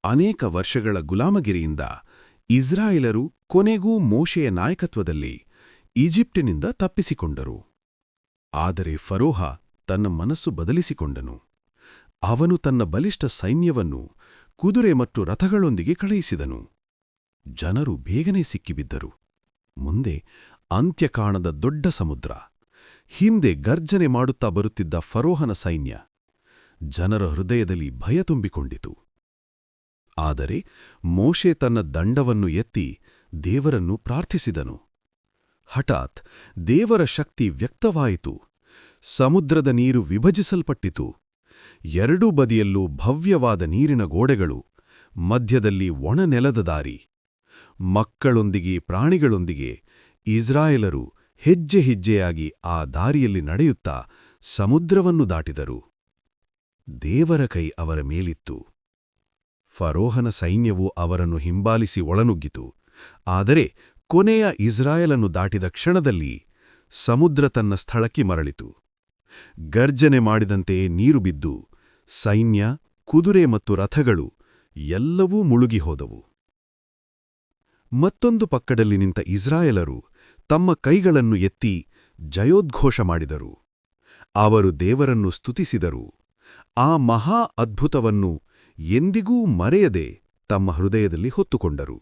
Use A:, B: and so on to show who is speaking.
A: ಅನೇಕ ವರ್ಷಗಳ ಗುಲಾಮಗಿರಿಯಿಂದ ಇಸ್ರಾಯೇಲರು ಕೊನೆಗೂ ಮೋಶೆಯ ನಾಯಕತ್ವದಲ್ಲಿ ಈಜಿಪ್ಟಿನಿಂದ ತಪ್ಪಿಸಿಕೊಂಡರು. ಆದರೆ ಫರೋಹ ತನ್ನ ಮನಸ್ಸು ಬದಲಿಸಿಕೊಂಡನು. ಅವನು ತನ್ನ ಬಲಿಷ್ಠ ಸೈನ್ಯವನ್ನು ಕುದುರೆ ಮತ್ತು ರಥಗಳೊಂದಿಗೆ ಕಳುಹಿಸಿದನು. ಜನರು ಬೇಗನೆ ಸಿಕ್ಕಿಬಿದ್ದರು. ಮುಂದೆ ಅಂತ್ಯ ಕಾಣದ ದೊಡ್ಡ ಸಮುದ್ರ, ಹಿಂದೆ ಗರ್ಜನೆ ಮಾಡುತ್ತಾ ಬರುತ್ತಿದ್ದ ಫರೋಹನ ಸೈನ್ಯ. ಜನರ ಹೃದಯದಲ್ಲಿ ಭಯ ತುಂಬಿಕೊಂಡಿತು. ಆದರೆ ಮೋಶೆ ತನ್ನ ದಂಡವನ್ನು ಎತ್ತಿ ದೇವರನ್ನು ಪ್ರಾರ್ಥಿಸಿದನು. ಹಠಾತ್ ದೇವರ ಶಕ್ತಿ ವ್ಯಕ್ತವಾಯಿತು. ಸಮುದ್ರದ ನೀರು ವಿಭಜಿಸಲ್ಪಟ್ಟಿತು. ಎರಡೂ ಬದಿಯಲ್ಲೂ ಭವ್ಯವಾದ ನೀರಿನ ಗೋಡೆಗಳು, ಮಧ್ಯದಲ್ಲಿ ಒಣನೆಲದ ದಾರಿ. ಮಕ್ಕಳೊಂದಿಗೆ ಪ್ರಾಣಿಗಳೊಂದಿಗೆ ಇಸ್ರಾಯೇಲರು ಹೆಜ್ಜೆ ಹೆಜ್ಜೆಯಾಗಿ ಆ ದಾರಿಯಲ್ಲಿ ನಡೆಯುತ್ತಾ ಸಮುದ್ರವನ್ನು ದಾಟಿದರು. ದೇವರ ಕೈ ಅವರ ಮೇಲಿತ್ತು. ಫರೋಹನ ಸೈನ್ಯವು ಅವರನ್ನು ಹಿಂಬಾಲಿಸಿ ಒಳನುಗ್ಗಿತು. ಆದರೆ ಕೊನೆಯ ಇಸ್ರಾಯೇಲನ್ನು ದಾಟಿದ ಕ್ಷಣದಲ್ಲಿ ಸಮುದ್ರ ತನ್ನ ಸ್ಥಳಕ್ಕೆ ಮರಳಿತು. ಗರ್ಜನೆ ಮಾಡಿದಂತೆ ನೀರು ಬಿದ್ದು ಸೈನ್ಯ, ಕುದುರೆ ಮತ್ತು ರಥಗಳು ಎಲ್ಲವೂ ಮುಳುಗಿ ಹೋದವು. ಮತ್ತೊಂದು ಪಕ್ಕದಲ್ಲಿ ನಿಂತ ಇಸ್ರಾಯೇಲರು ತಮ್ಮ ಕೈಗಳನ್ನು ಎತ್ತಿ ಜಯೋದ್ಘೋಷ ಮಾಡಿದರು. ಅವರು ದೇವರನ್ನು ಸ್ತುತಿಸಿದರು. ಆ ಮಹಾ ಅದ್ಭುತವನ್ನು ಎಂದಿಗೂ ಮರೆಯದೆ ತಮ್ಮ ಹೃದಯದಲ್ಲಿ ಹೊತ್ತುಕೊಂಡರು.